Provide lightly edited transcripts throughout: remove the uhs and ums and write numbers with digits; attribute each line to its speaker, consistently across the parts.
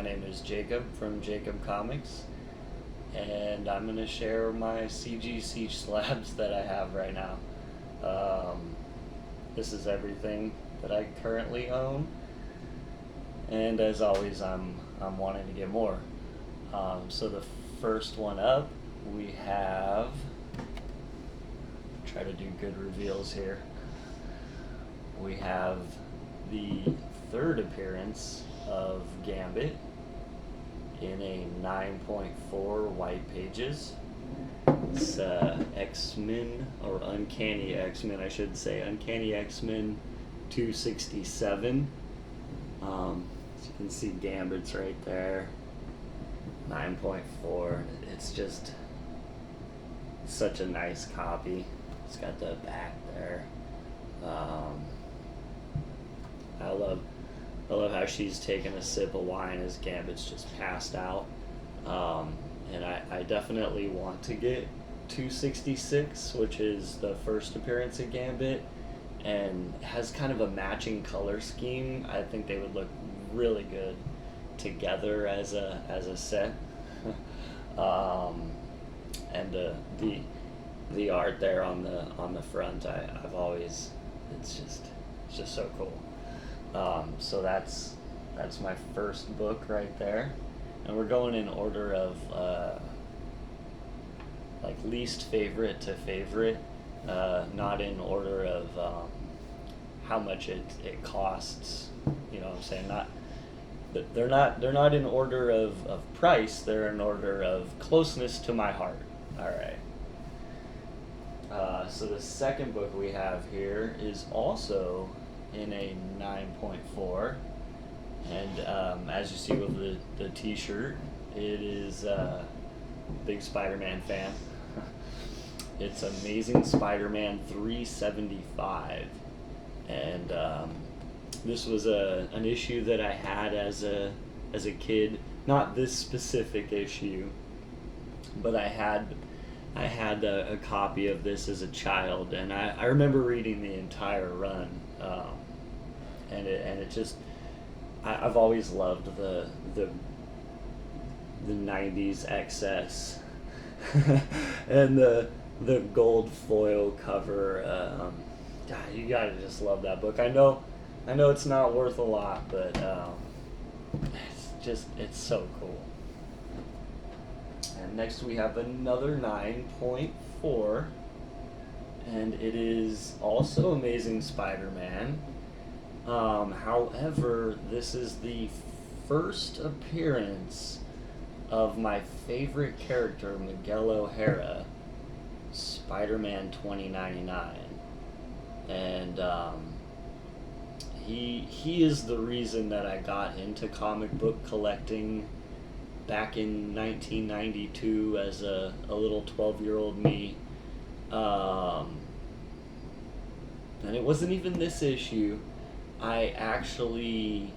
Speaker 1: name is Jacob from Jacob Comics, and I'm going to share my CGC slabs that I have right now. Um, this is everything that I currently own, and as always, I'm wanting to get more. So the first one up, we have. Try to do good reveals here. We have the third appearance of Gambit in a 9.4 white pages. It's X-Men, or Uncanny X-Men, I should say. Uncanny X-Men 267. As you can see, Gambit's right there. 9.4. It's just such a nice copy. It's got the back there. I love how she's taking a sip of wine as Gambit's just passed out. And I definitely want to get 266, which is the first appearance of Gambit, and has kind of a matching color scheme. I think they would look really good together as a set. And the art there on the front, I've always, it's just so cool. So that's my first book right there, and we're going in order of like least favorite to favorite, not in order of how much it costs. You know what I'm saying? They're not in order of price. They're in order of closeness to my heart. All right. So the second book we have here is also in a 9.4, and as you see with the t-shirt, it is big Spider-Man fan. It's Amazing Spider-Man 375, and this was an issue that I had as a kid. Not this specific issue, but I had a copy of this as a child, and I remember reading the entire run, and it just, I've always loved the 90s excess and the gold foil cover. God, you gotta just love that book. I know it's not worth a lot, but it's so cool. And next we have another 9.4, and it is also Amazing Spider-Man. However, this is the first appearance of my favorite character, Miguel O'Hara, Spider-Man 2099. And he is the reason that I got into comic book collecting back in 1992 as a little 12-year-old me. And it wasn't even this issue. I actually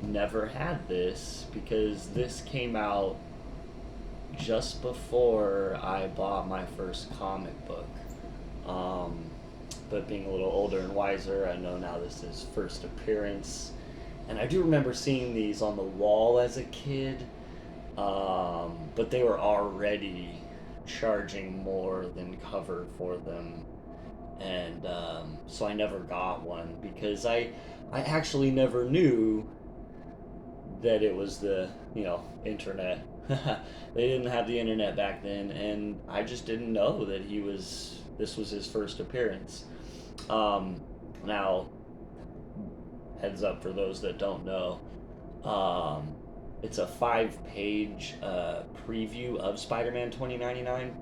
Speaker 1: never had this because this came out just before I bought my first comic book. But being a little older and wiser, I know now this is first appearance. And I do remember seeing these on the wall as a kid. But they were already charging more than cover for them, and so I never got one because I actually never knew that it was the internet. They didn't have the internet back then, and I just didn't know that this was his first appearance. Now, heads up for those that don't know. It's a 5-page preview of Spider-Man 2099,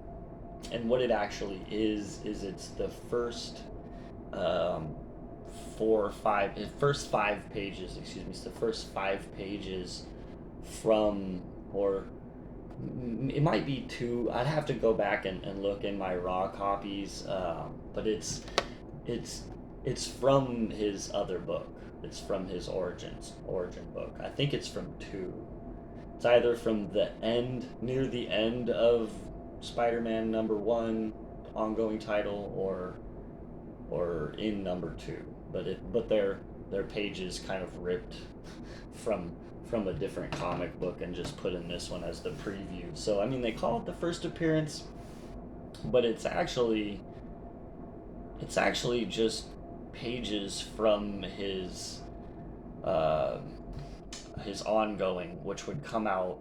Speaker 1: and what it actually is it's the first first 5 pages. Excuse me, it's the first 5 pages from, or it might be 2. I'd have to go back and look in my raw copies, but it's from his other book. It's from his origin book. I think it's from 2. It's either from the end, near the end of Spider-Man number 1 ongoing title, or in number 2. But they're their pages kind of ripped from a different comic book and just put in this one as the preview. So I mean, they call it the first appearance, but it's actually just pages from his ongoing, which would come out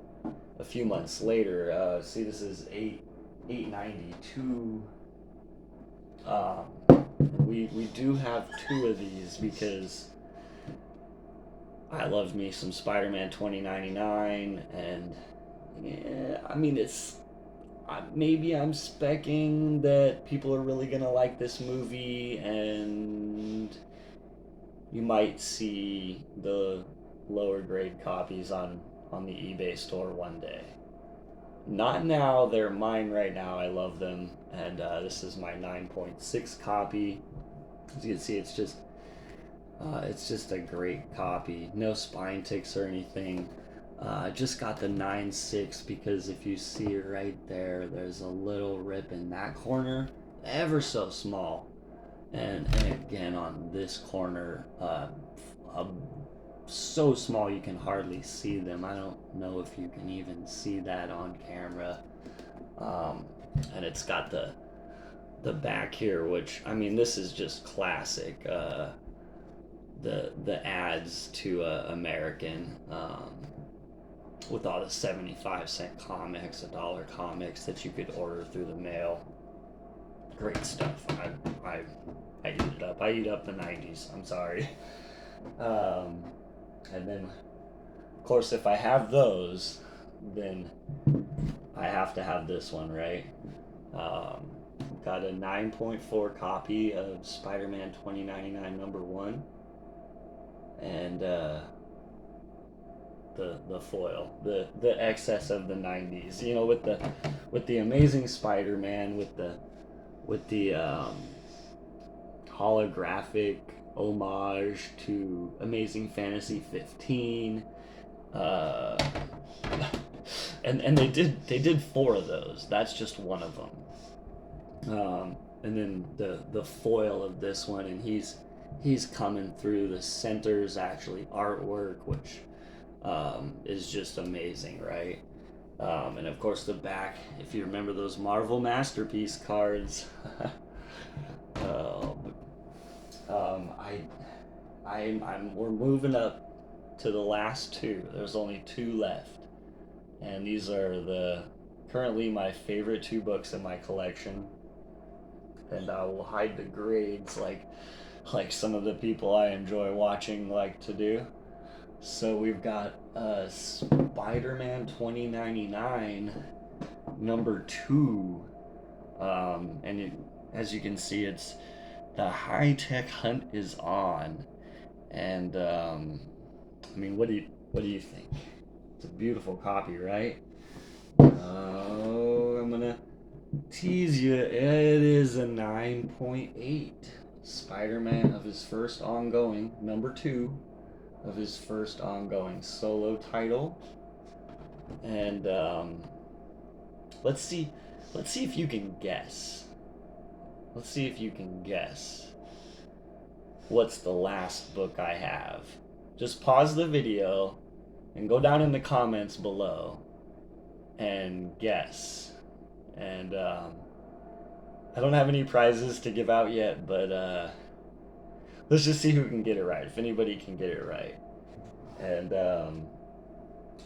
Speaker 1: a few months later. See, this is 892. We do have two of these because I love me some Spider-Man 2099, and yeah, I mean, maybe I'm specking that people are really gonna like this movie, and you might see the lower grade copies on the eBay store one day. Not now, they're mine right now. I love them, and this is my 9.6 copy. As you can see, it's just a great copy. No spine ticks or anything. I just got the 9.6 because if you see right there, there's a little rip in that corner, ever so small, and again on this corner, so small you can hardly see them. I don't know if you can even see that on camera. And it's got the back here, which, I mean, this is just classic. The ads to American, with all the 75-cent comics, $1 comics that you could order through the mail. Great stuff. I eat it up. I eat up the 90s. I'm sorry. And then, of course, if I have those, then I have to have this one, right? Got a 9.4 copy of Spider-Man 2099 #1, and the foil, the excess of the 90s, you know, with the Amazing Spider-Man, with the holographic homage to Amazing Fantasy 15, and they did 4 of those. That's just one of them. And then the foil of this one, and he's coming through. The center's actually artwork, which is just amazing, right? And of course the back, if you remember those Marvel Masterpiece cards. We're moving up to the last 2. There's only 2 left, and these are currently my favorite 2 books in my collection. And I will hide the grades like some of the people I enjoy watching like to do. So we've got Spider-Man 2099 #2, and as you can see, it's the high-tech hunt is on, and I mean, what do you think? It's a beautiful copy, right? Oh, I'm gonna tease you. It is a 9.8. Spider-Man of his first ongoing, #2 of his first ongoing solo title, and let's see if you can guess. Let's see if you can guess what's the last book I have. Just pause the video and go down in the comments below and guess. And I don't have any prizes to give out yet, but let's just see who can get it right, if anybody can get it right. And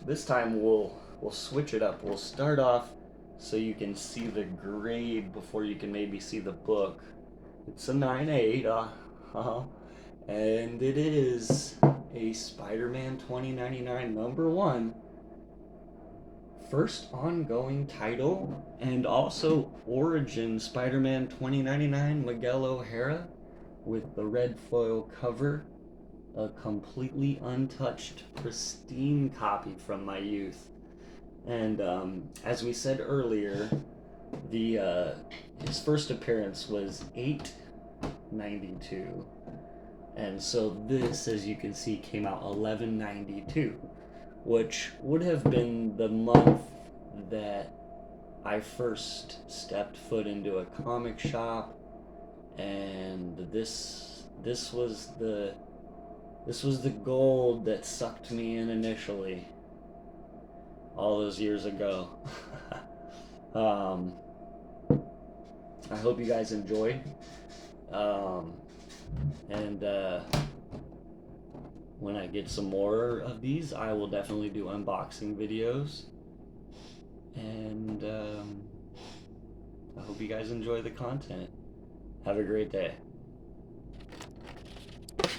Speaker 1: this time we'll switch it up. We'll start off so you can see the grade before you can maybe see the book. It's a 9.8, and it is a Spider-Man 2099 #1, first ongoing title, and also origin Spider-Man 2099 Miguel O'Hara, with the red foil cover, a completely untouched, pristine copy from my youth. And as we said earlier, his first appearance was 8/92, and so this, as you can see, came out 11/92, which would have been the month that I first stepped foot into a comic shop, and this was the This was the gold that sucked me in initially, all those years ago. I hope you guys enjoyed. And when I get some more of these, I will definitely do unboxing videos. And I hope you guys enjoy the content. Have a great day.